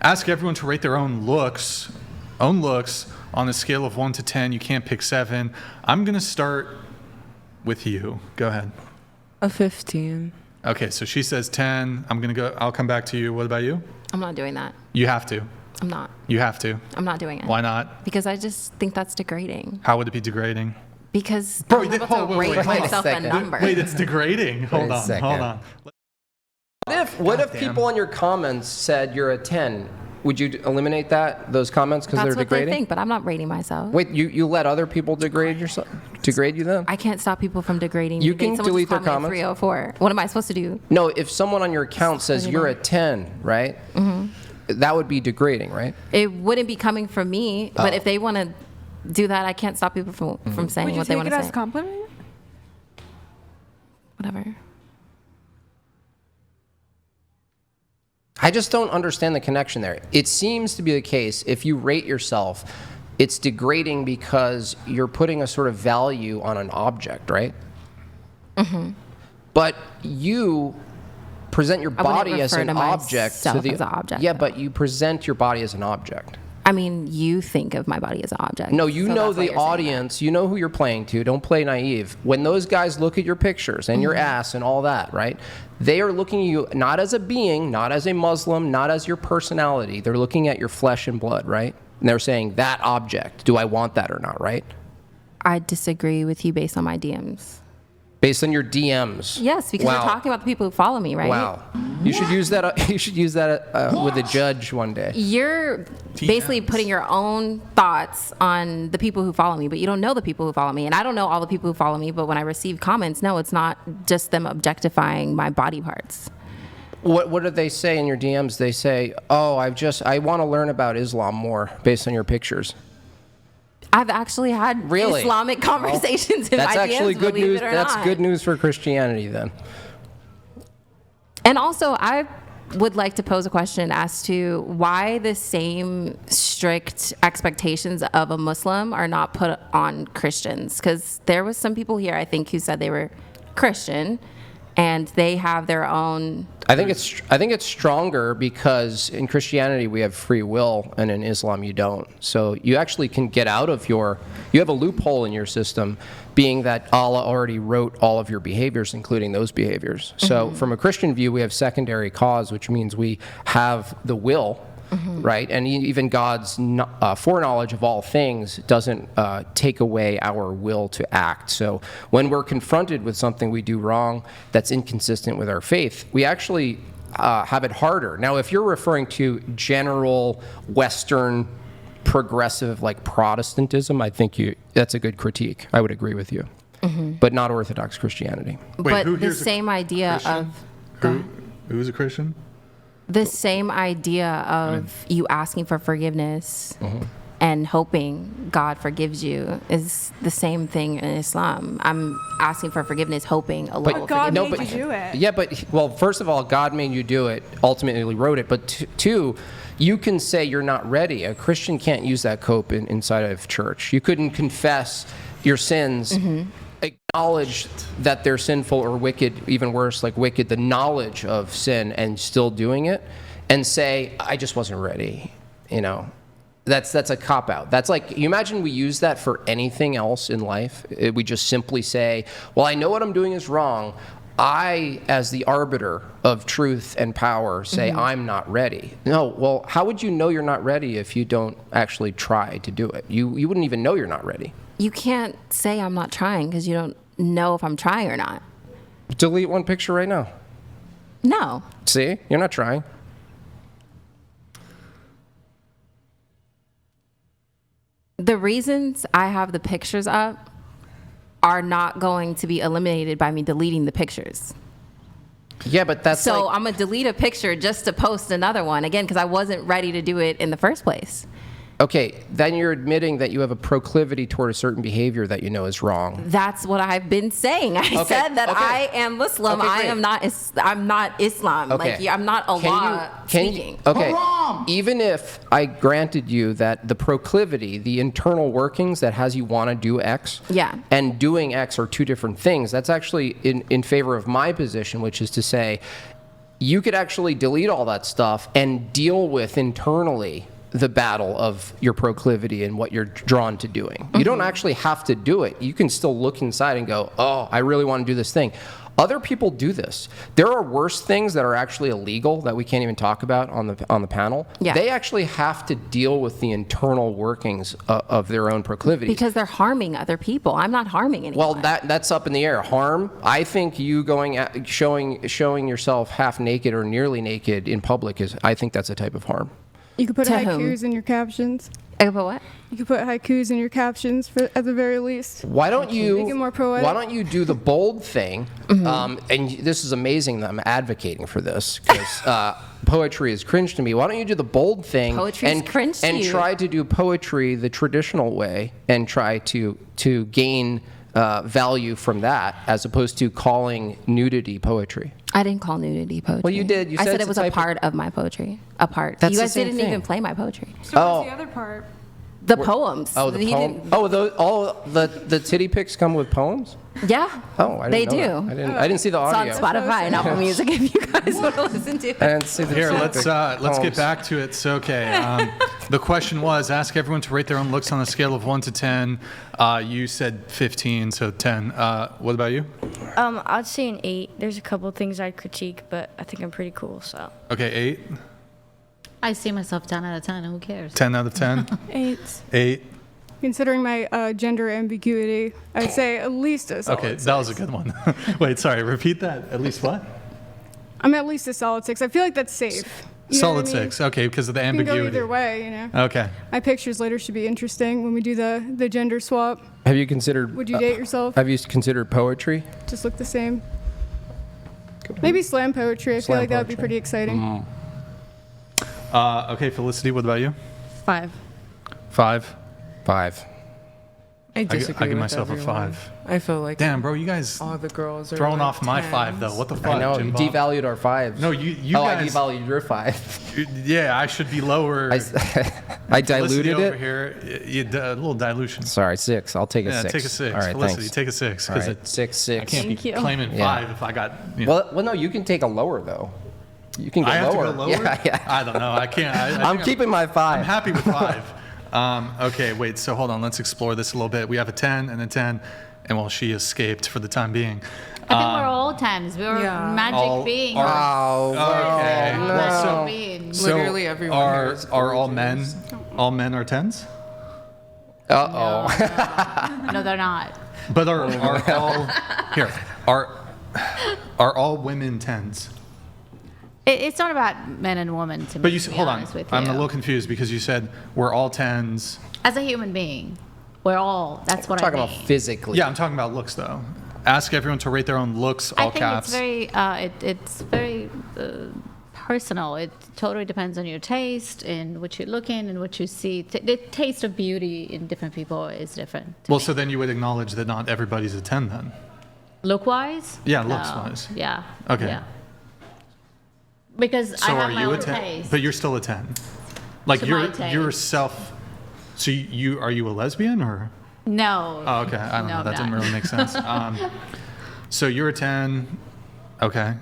ask everyone to rate their own looks on a scale of 1 to 10. You can't pick 7. I'm going to start with you. Go ahead. A 15. Okay, so she says 10. I'll come back to you. What about you? I'm not doing that. You have to. I'm not. You have to. I'm not doing it. Why not? Because I just think that's degrading. How would it be degrading? Because Bro, I'm able to rate myself a number. Wait, it's degrading. Hold on. What if people in your comments said you're a 10? Would you eliminate those comments because they're degrading? That's what they think, but I'm not rating myself. Wait, you let other people degrade you then? I can't stop people from degrading. You can delete their comments. 304. What am I supposed to do? No, if someone on your account says you're a 10, right? Mm-hmm. That would be degrading, right? It wouldn't be coming from me, but if they want to do that, I can't stop people from saying what they want to say. Would you take it as a compliment? Whatever. I just don't understand the connection there. It seems to be the case, if you rate yourself, it's degrading because you're putting a sort of value on an object, right? Mm-hmm. But you present your body as an object to the object. Yeah, but you present your body as an object. I mean, you think of my body as an object. No, you know the audience. You know who you're playing to. Don't play naive. When those guys look at your pictures and your ass and all that, right? They are looking at you not as a being, not as a Muslim, not as your personality. They're looking at your flesh and blood, right? And they're saying, that object, do I want that or not, right? I disagree with you based on my DMs. Based on your DMs? Yes, because you're talking about the people who follow me, right? Wow. You should use that. You should use that with a judge one day. You're basically putting your own thoughts on the people who follow me, but you don't know the people who follow me, and I don't know all the people who follow me. But when I receive comments, no, it's not just them objectifying my body parts. What do they say in your DMs? They say, "Oh, I want to learn about Islam more based on your pictures." I've actually had Islamic conversations in my DMs. That's actually good news. That's good news for Christianity then. And also, I would like to pose a question as to why the same strict expectations of a Muslim are not put on Christians. Because there was some people here, I think, who said they were Christian, and they have their own. I think it's stronger because in Christianity we have free will, and in Islam you don't. So you actually can get out of you have a loophole in your system, being that Allah already wrote all of your behaviors, including those behaviors. So from a Christian view, we have secondary cause, which means we have the will. Mm-hmm. Right, and even God's foreknowledge of all things doesn't take away our will to act. So when we're confronted with something we do wrong that's inconsistent with our faith, we actually have it harder. Now, if you're referring to general Western progressive like Protestantism, I think that's a good critique. I would agree with you, but not Orthodox Christianity. But the same idea of who's a Christian? The same idea of you asking for forgiveness and hoping God forgives you is the same thing in Islam. I'm asking for forgiveness, hoping Allah will forgive me. God made you do it. Yeah, but, well, first of all, God made you do it, ultimately wrote it. But two, you can say you're not ready. A Christian can't use that cope inside of church. You couldn't confess your sins, acknowledge that they're sinful or wicked, even worse, like wicked, the knowledge of sin, and still doing it, and say, I just wasn't ready. That's a cop-out. That's like, you imagine we use that for anything else in life. We just simply say, well, I know what I'm doing is wrong. I, as the arbiter of truth and power, say I'm not ready. No, well, how would you know you're not ready if you don't actually try to do it? You wouldn't even know you're not ready. You can't say I'm not trying because you don't know if I'm trying or not. Delete one picture right now. No. See? You're not trying. The reasons I have the pictures up are not going to be eliminated by me deleting the pictures. Yeah, but that's so I'm going to delete a picture just to post another one, again, because I wasn't ready to do it in the first place. Okay, then you're admitting that you have a proclivity toward a certain behavior that you know is wrong. That's what I've been saying. I said that I am Muslim. Okay, I am not. I'm not Islam. Okay. Like I'm not Allah speaking. Okay. Even if I granted you that the proclivity, the internal workings that has you want to do X, and doing X are two different things. That's actually in favor of my position, which is to say, you could actually delete all that stuff and deal with internally the battle of your proclivity and what you're drawn to doing. You don't actually have to do it. You can still look inside and go, oh, I really want to do this thing. Other people do this. There are worse things that are actually illegal that we can't even talk about on the panel. Yeah. They actually have to deal with the internal workings of their own proclivities. Because they're harming other people. I'm not harming anyone. Well, that's up in the air. Harm. I think you showing yourself half naked or nearly naked in public I think that's a type of harm. You could put To haikus whom? in your captions. I could put what? You could put haikus in your captions at the very least. Why don't you? Make it more poetic. Why don't you do the bold thing? And this is amazing that I'm advocating for this because poetry is cringe to me. Why don't you do the bold thing Poetry is cringe to and you. try to do poetry the traditional way and try to gain value from that as opposed to calling nudity poetry. I didn't call nudity poetry. Well, you did. You I said said it's it was a a type of- part of my poetry. A part. That's you the guys same didn't thing. even play my poetry. So Oh. what's the other part? The poems. Oh, the He poem. didn't- Oh, the titty pics come with poems. Yeah. Oh, I They didn't know do. that. I didn't see the It's audio. on Spotify and Apple Music if you guys want to listen to it. I didn't see the Here, titty let's pic get poems. back to it. So, okay, the question was, ask everyone to rate their own looks on a scale of 1 to 10. You said 15, so 10. What about you? I'd say an 8. There's a couple things I'd critique, but I think I'm pretty cool, so. Okay, 8. I see myself 10 out of 10. Who cares? 10 out of 10. 8. 8. Considering my gender ambiguity, I'd say at least a solid Okay, 6. that was a good one. Wait, sorry, repeat that. At least what? I'm at least a solid 6. I feel like that's safe. You know what Solid I mean? 6. Okay, because of the You can go ambiguity. either way, you know. Okay. My pictures later should be interesting when we do the gender swap. Have you considered? Would you date yourself? Have you considered poetry? Just look the same. Maybe slam poetry. I feel Slam like that would be poetry. pretty exciting. Okay, Felicity, what about you? 5. 5. 5. I disagree I give with myself everyone. a 5. I feel like Damn, bro, you guys all the girls are throwing like off my 10s. 5 though. What the fuck? I know Jim you Bob? devalued our 5s. No, you Oh, guys. I devalued your 5. Yeah, I should be lower. I Felicity diluted over it. here. A little dilution. Sorry, 6. I'll take a Yeah, 6. take a 6. All right, Felicity, thanks. take a 6 All because right, 6, I 6. can't Thank be you. claiming Yeah. 5 if I got. You know, Well, no, you can take a lower though. You can go I have lower. to go lower. Yeah. I don't know. I can't. I I'm think keeping my 5. I'm happy with 5. Okay, wait. So hold on. Let's explore this a little bit. We have a 10 and a 10, and well, she escaped for the time being. I think we're all 10s. We're Yeah. magic All- beings. all- Okay. We're Well, magic so, beings. so Literally everyone are here is are all men? gorgeous. All men are 10s? Uh-oh. No, they're not. But are all here? Are all women 10s? It's not about men and women, to But me, you to said, be hold on. honest with I'm you. a little confused because you said we're all 10s. As a human being, we're all, that's what We're I talking mean. about physically. Yeah, I'm talking about looks though. Ask everyone to rate their own looks, all I think caps. it's very, it's very personal. It totally depends on your taste and what you're looking and what you see. The taste of beauty in different people is different. Well, so then you would acknowledge that not everybody's a 10 then. Look-wise? Yeah, No. looks-wise. Yeah. Okay. Yeah. Because So I have are my you a own 10? taste. But you're still a 10. Like To you're my taste. yourself. So you are you a lesbian or? No. Oh, okay. I don't No, know. That I'm didn't not. really make sense. So you're a 10. Okay.